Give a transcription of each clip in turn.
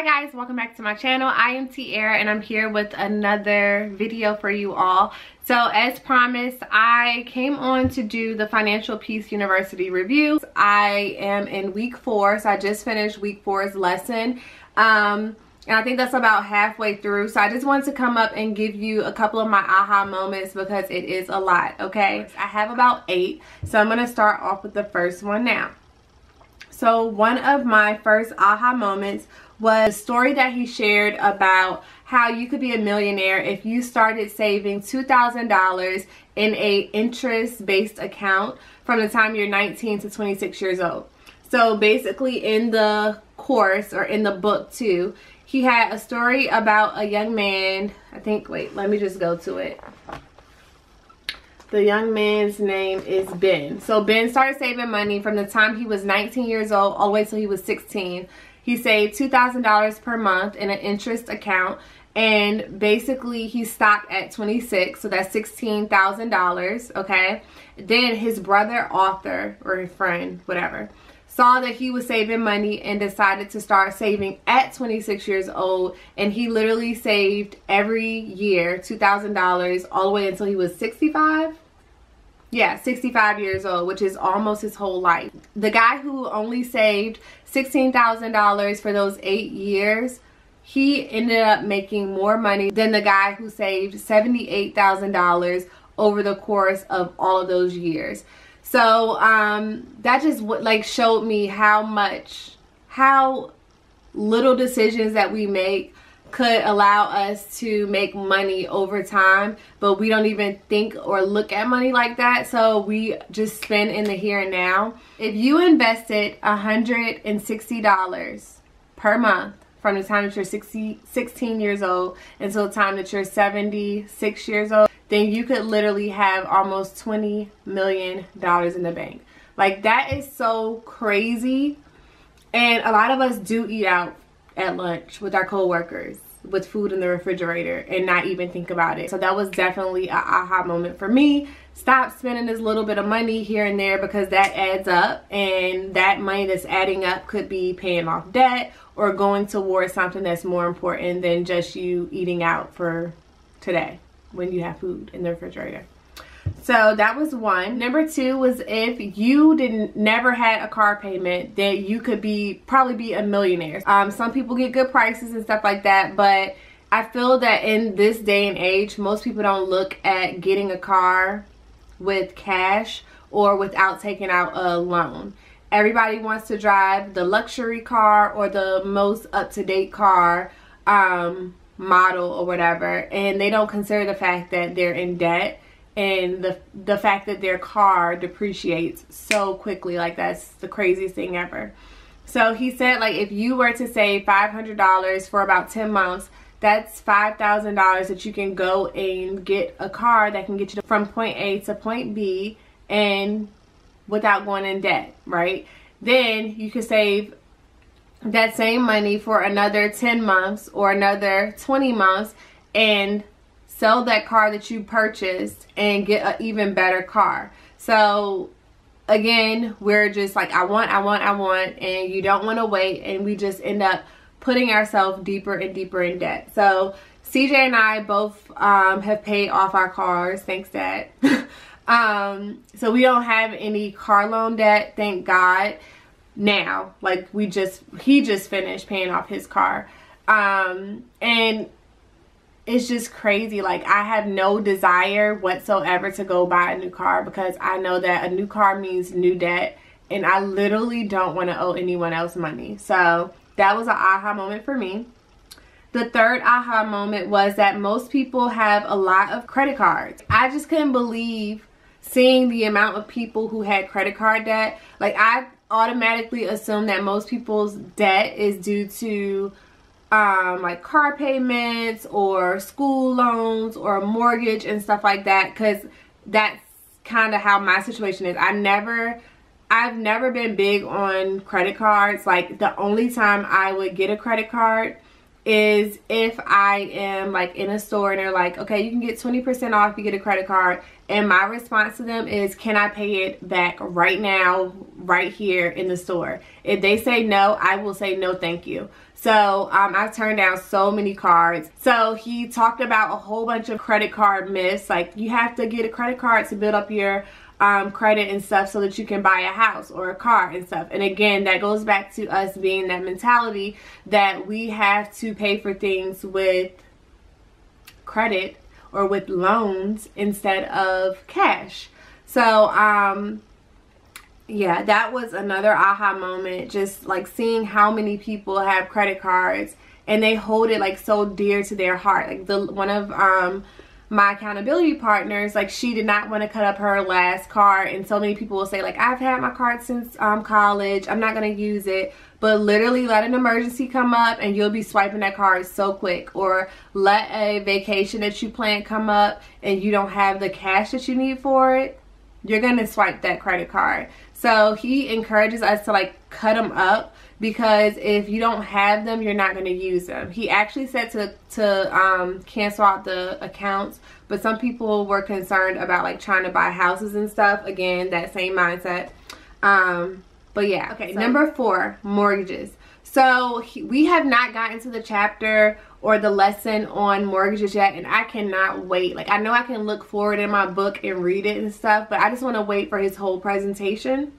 Hi guys, welcome back to my channel. I am Tierra and I'm here with another video for you all. So as promised, I came on to do the Financial Peace University review. I am in week 4, so I just finished week 4's lesson. And I think that's about halfway through. So I just wanted to come up and give you a couple of my aha moments because it is a lot, okay? I have about 8, so I'm going to start off with the first one now. So one of my first aha moments was a story that he shared about how you could be a millionaire if you started saving $2,000 in a interest-based account from the time you're 19 to 26 years old. So basically in the course, or in the book too, he had a story about a young man, wait, let me just go to it. The young man's name is Ben. So Ben started saving money from the time he was 19 years old all the way till he was 16. He saved $2,000 per month in an interest account, and basically he stopped at 26, so that's $16,000, okay? Then his brother Arthur, or his friend, whatever, saw that he was saving money and decided to start saving at 26 years old, and he literally saved every year $2,000 all the way until he was 65. Yeah, 65 years old, which is almost his whole life. The guy who only saved $16,000 for those 8 years, he ended up making more money than the guy who saved $78,000 over the course of all of those years. So that just showed me how little decisions that we make could allow us to make money over time, but we don't even think or look at money like that. So we just spend in the here and now. If you invested $160 per month from the time that you're 16 years old until the time that you're 76 years old, then you could literally have almost $20 million in the bank. Like, that is so crazy. And a lot of us do eat out at lunch with our co-workers with food in the refrigerator and not even think about it. So that was definitely an aha moment for me. Stop spending this little bit of money here and there, because that adds up, and that money that's adding up could be paying off debt or going towards something that's more important than just you eating out for today when you have food in the refrigerator. So that was one. Number 2 was, if you never had a car payment, then you could probably be a millionaire. Some people get good prices and stuff like that, but I feel that in this day and age, most people don't look at getting a car with cash or without taking out a loan. Everybody wants to drive the luxury car or the most up-to-date car model or whatever, and they don't consider the fact that they're in debt and the fact that their car depreciates so quickly. Like, that's the craziest thing ever. So he said, like, if you were to save $500 for about 10 months, that's $5,000 that you can go and get a car that can get you from point A to point B and without going in debt, right? Then you could save that same money for another 10 months or another 20 months and sell that car that you purchased and get an even better car. So again, we're just like, I want, and you don't want to wait, and we just end up putting ourselves deeper and deeper in debt. So CJ and I both have paid off our cars, thanks Dad. So we don't have any car loan debt, thank God. Now, like, he just finished paying off his car, and it's just crazy. Like, I have no desire whatsoever to go buy a new car, because I know that a new car means new debt, and I literally don't want to owe anyone else money. So that was an aha moment for me. The third aha moment was that most people have a lot of credit cards. I just couldn't believe seeing the amount of people who had credit card debt. Like, I automatically assume that most people's debt is due to like car payments or school loans or a mortgage and stuff like that, because that's kind of how my situation is. I've never been big on credit cards. Like, the only time I would get a credit card is if I am like in a store and they're like, okay, you can get 20% off, you get a credit card, and my response to them is, can I pay it back right now, right here in the store? If they say no, I will say no thank you. So I've turned down so many cards. So he talked about a whole bunch of credit card myths, like you have to get a credit card to build up your credit and stuff so that you can buy a house or a car and stuff. And again, that goes back to us being that mentality that we have to pay for things with credit or with loans instead of cash. So yeah, that was another aha moment, just like seeing how many people have credit cards and they hold it like so dear to their heart. Like one of my accountability partners, like she did not want to cut up her last card, and so many people will say like, I've had my card since college, I'm not going to use it. But literally let an emergency come up and you'll be swiping that card so quick. Or let a vacation that you plan come up and you don't have the cash that you need for it, you're going to swipe that credit card. So he encourages us to like cut them up, because if you don't have them, you're not going to use them. He actually said to cancel out the accounts, but some people were concerned about like trying to buy houses and stuff. Again, that same mindset. But yeah, okay, so number 4, mortgages. So we have not gotten to the chapter or the lesson on mortgages yet, and I cannot wait. Like, I know I can look forward in my book and read it and stuff, but I just want to wait for his whole presentation.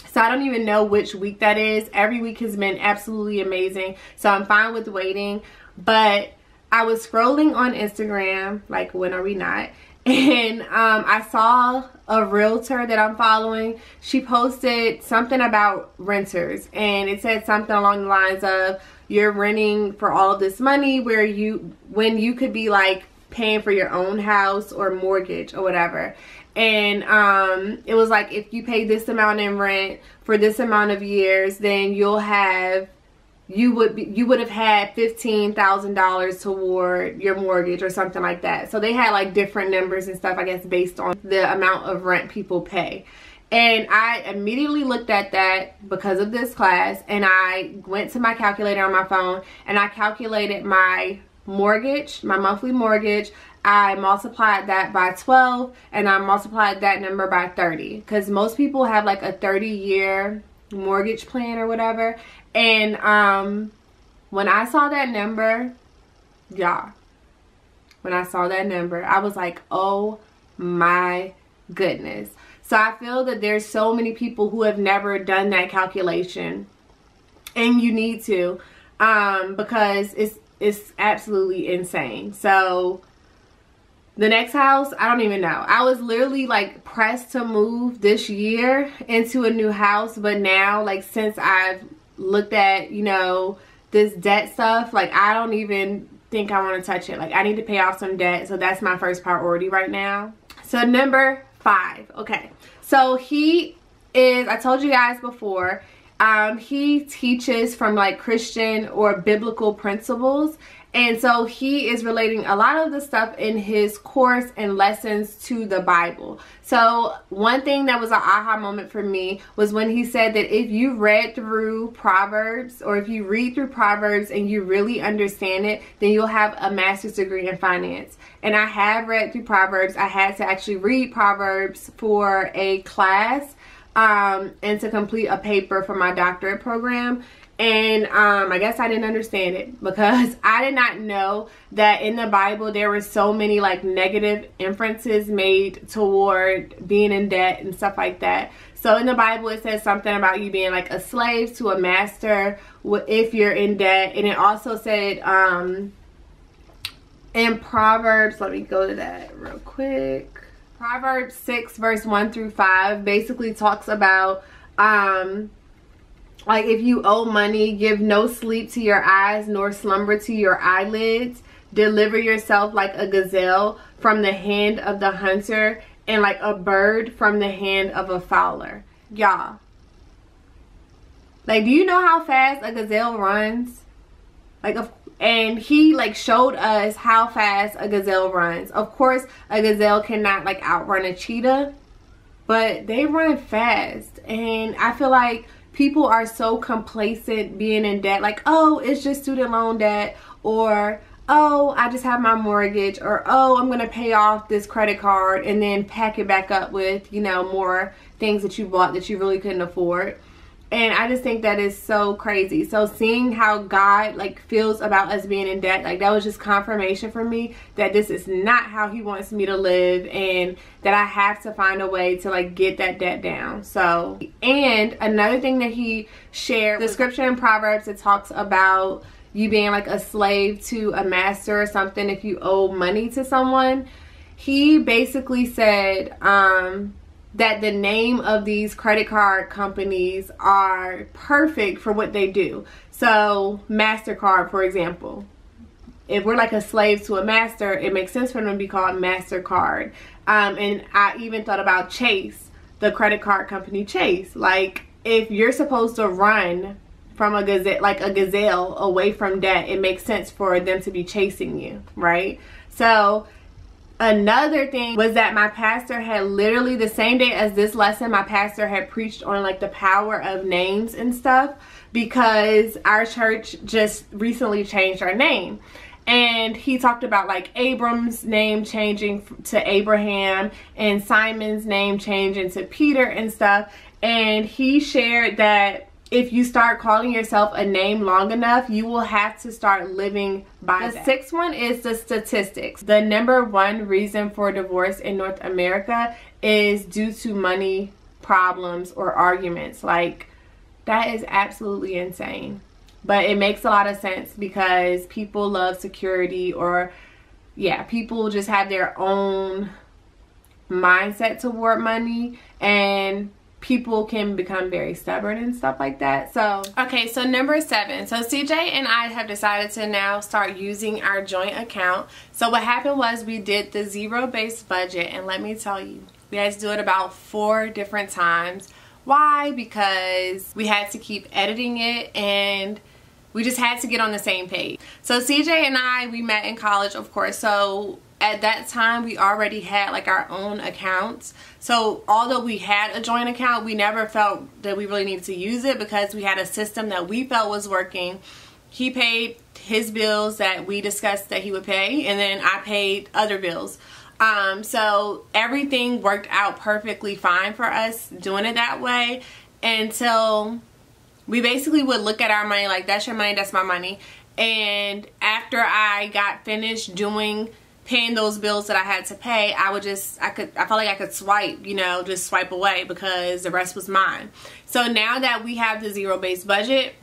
So I don't even know which week that is. Every week has been absolutely amazing, so I'm fine with waiting. But I was scrolling on Instagram, like when are we not? And I saw a realtor that I'm following. She posted something about renters, and it said something along the lines of, you're renting for all of this money when you could be like paying for your own house or mortgage or whatever. And it was like, if you pay this amount in rent for this amount of years, then you would have had $15,000 toward your mortgage or something like that. So they had like different numbers and stuff, I guess, based on the amount of rent people pay. And I immediately looked at that because of this class, and I went to my calculator on my phone and I calculated my mortgage, my monthly mortgage. I multiplied that by 12 and I multiplied that number by 30, because most people have like a 30-year mortgage plan or whatever. And when I saw that number, y'all, when I saw that number, I was like, oh my goodness. So I feel that there's so many people who have never done that calculation, and you need to, because it's absolutely insane. So the next house, I don't even know. I was literally like pressed to move this year into a new house, but now, like, since I've looked at, you know, this debt stuff, like, I don't even think I want to touch it. Like, I need to pay off some debt, so that's my first priority right now. So number 5, okay, so he is, I told you guys before, he teaches from like Christian or biblical principles. And so he is relating a lot of the stuff in his course and lessons to the Bible. So one thing that was an aha moment for me was when he said that if you read through Proverbs, or if you read through Proverbs and you really understand it, then you'll have a master's degree in finance. And I have read through Proverbs. I had to actually read Proverbs for a class and to complete a paper for my doctorate program. And I guess I didn't understand it, because I did not know that in the Bible there were so many like negative inferences made toward being in debt and stuff like that. So in the Bible it says something about you being like a slave to a master if you're in debt. And it also said in Proverbs, let me go to that real quick. Proverbs 6 verse 1 through 5 basically talks about like, if you owe money, give no sleep to your eyes, nor slumber to your eyelids. Deliver yourself like a gazelle from the hand of the hunter, and like a bird from the hand of a fowler. Y'all, like, do you know how fast a gazelle runs? Like, and he like showed us how fast a gazelle runs. Of course, a gazelle cannot like outrun a cheetah, but they run fast. And I feel like people are so complacent being in debt, like, oh, it's just student loan debt, or oh, I just have my mortgage, or oh, I'm gonna pay off this credit card, and then pack it back up with, you know, more things that you bought that you really couldn't afford. And I just think that is so crazy. So seeing how God like feels about us being in debt, like that was just confirmation for me that this is not how he wants me to live, and that I have to find a way to like get that debt down. So, and another thing that he shared, the scripture in Proverbs, it talks about you being like a slave to a master or something if you owe money to someone. He basically said, that the name of these credit card companies are perfect for what they do. So MasterCard, for example, if we're like a slave to a master, it makes sense for them to be called MasterCard. And I even thought about Chase, the credit card company Chase. Like, if you're supposed to run from a gazelle away from debt, it makes sense for them to be chasing you, right? So another thing was that my pastor had literally the same day as this lesson, my pastor had preached on like the power of names and stuff, because our church just recently changed our name. And he talked about like Abram's name changing to Abraham and Simon's name changing to Peter and stuff. And he shared that if you start calling yourself a name long enough, you will have to start living by that. The sixth one is the statistics. The #1 reason for divorce in North America is due to money problems or arguments. Like, that is absolutely insane. But it makes a lot of sense because people love security, or yeah, people just have their own mindset toward money, and people can become very stubborn and stuff like that. So okay, so #7. So CJ and I have decided to now start using our joint account. So what happened was we did the zero-based budget, and let me tell you, we had to do it about 4 different times. Why? Because we had to keep editing it, and we just had to get on the same page. So CJ and I, we met in college, of course. So at that time, we already had like our own accounts. So although we had a joint account, we never felt that we really needed to use it because we had a system that we felt was working. He paid his bills that we discussed that he would pay, and then I paid other bills. So everything worked out perfectly fine for us doing it that way, until we basically would look at our money like, that's your money, that's my money. And after I got finished paying those bills that I had to pay, I felt like I could swipe, you know, just swipe away because the rest was mine. So now that we have the zero-based budget,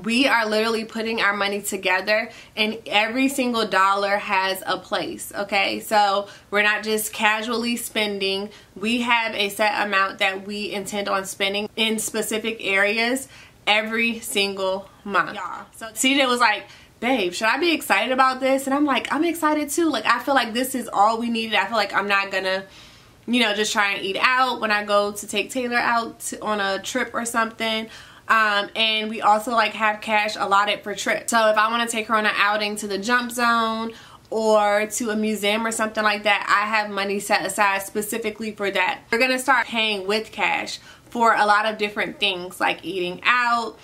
we are literally putting our money together, and every single dollar has a place, okay? So we're not just casually spending. We have a set amount that we intend on spending in specific areas every single month. Yeah. So CJ was like, babe, should I be excited about this? And I'm like, I'm excited too. Like, I feel like this is all we needed. I feel like I'm not gonna, you know, just try and eat out when I go to take Taylor out on a trip or something. And we also like have cash allotted for trips. So if I want to take her on an outing to the Jump Zone or to a museum or something like that, I have money set aside specifically for that. We're gonna start paying with cash for a lot of different things, like eating out,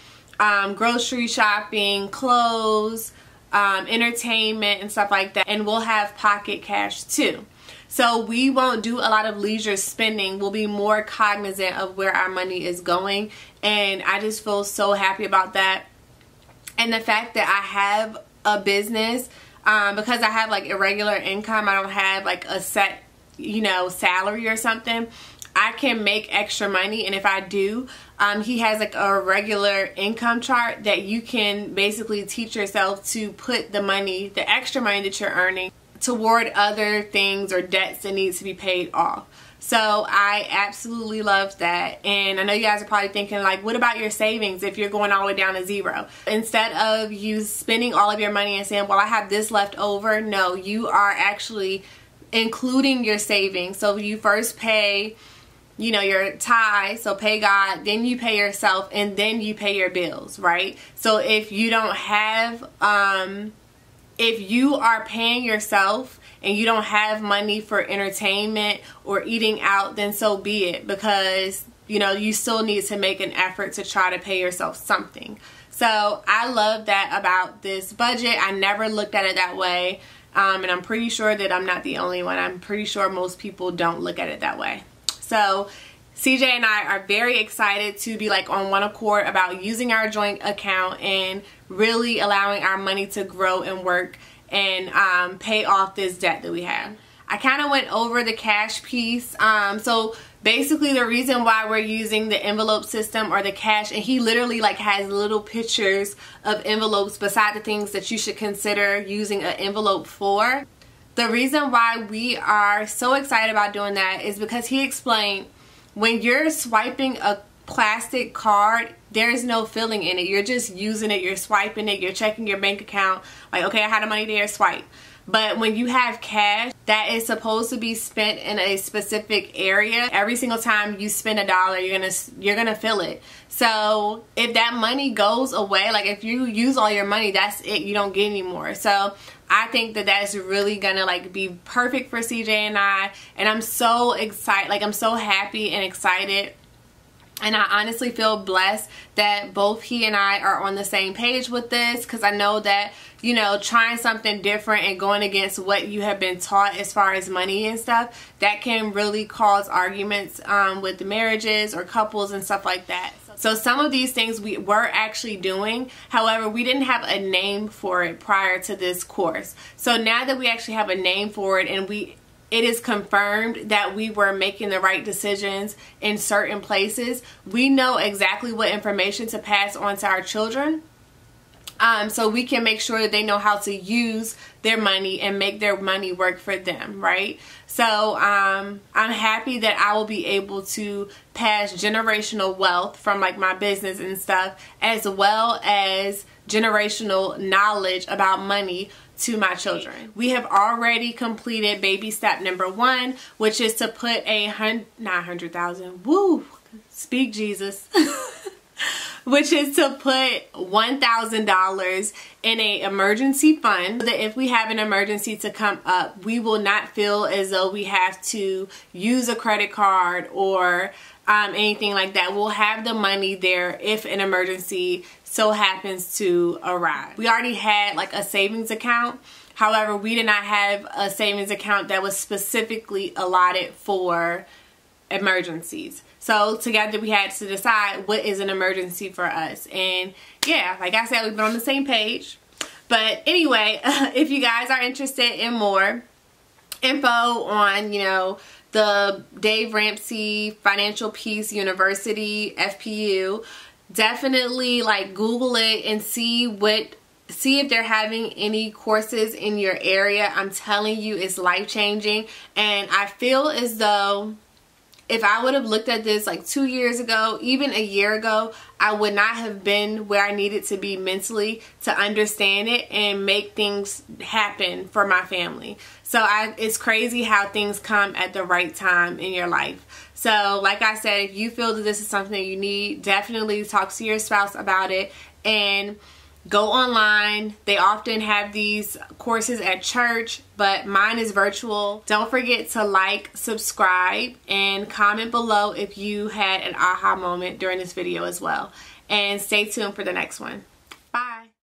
grocery shopping, clothes, entertainment and stuff like that. And we'll have pocket cash too. So we won't do a lot of leisure spending. We'll be more cognizant of where our money is going. And I just feel so happy about that. And the fact that I have a business, because I have like irregular income, I don't have like a set, you know, salary or something, I can make extra money. And if I do, he has like a regular income chart that you can basically teach yourself to put the money, the extra money that you're earning, toward other things or debts that needs to be paid off. So I absolutely love that. And I know you guys are probably thinking like, what about your savings if you're going all the way down to zero? Instead of you spending all of your money and saying, well, I have this left over, no, you are actually including your savings. So you first pay, you know, your tithe, so pay God, then you pay yourself, and then you pay your bills, right? So if you don't have, if you are paying yourself and you don't have money for entertainment or eating out, then so be it, because you know, you still need to make an effort to try to pay yourself something. So I love that about this budget. I never looked at it that way. And I'm pretty sure that I'm not the only one. I'm pretty sure most people don't look at it that way. So CJ and I are very excited to be like on one accord about using our joint account and really allowing our money to grow and work and pay off this debt that we have. I kind of went over the cash piece. So basically the reason why we're using the envelope system or the cash, and he literally like has little pictures of envelopes beside the things that you should consider using an envelope for. The reason why we are so excited about doing that is because he explained when you're swiping a plastic card, there's no filling in it. You're just using it, you're swiping it, you're checking your bank account, like, okay, I had the money there, swipe. But when you have cash that is supposed to be spent in a specific area, every single time you spend $1, you're gonna fill it. So if that money goes away, like if you use all your money, that's it, you don't get any more. So I think that that's really gonna like be perfect for CJ and I, and I'm so excited, like I'm so happy and excited. And I honestly feel blessed that both he and I are on the same page with this, because I know that, you know, trying something different and going against what you have been taught as far as money and stuff, that can really cause arguments with marriages or couples and stuff like that. So some of these things we were actually doing, however, we didn't have a name for it prior to this course. So now that we actually have a name for it and it is confirmed that we were making the right decisions in certain places, we know exactly what information to pass on to our children. So we can make sure that they know how to use their money and make their money work for them, right? So I'm happy that I will be able to pass generational wealth from like my business and stuff, as well as generational knowledge about money to my children. We have already completed baby step number 1, which is to put woo, speak Jesus, which is to put $1,000 in an emergency fund, so that if we have an emergency to come up, we will not feel as though we have to use a credit card or anything like that. We'll have the money there if an emergency so happens to arrive. We already had like a savings account. However, we did not have a savings account that was specifically allotted for emergencies. So together we had to decide what is an emergency for us. And yeah, like I said, we've been on the same page. But anyway, if you guys are interested in more info on, you know, the Dave Ramsey Financial Peace University, FPU, definitely like Google it and see if they're having any courses in your area. I'm telling you, it's life-changing. And I feel as though if I would have looked at this like 2 years ago, even a year ago, I would not have been where I needed to be mentally to understand it and make things happen for my family. So it's crazy how things come at the right time in your life. So like I said, if you feel that this is something you need, definitely talk to your spouse about it and go online. They often have these courses at church, but mine is virtual. Don't forget to like, subscribe, and comment below if you had an aha moment during this video as well. And stay tuned for the next one.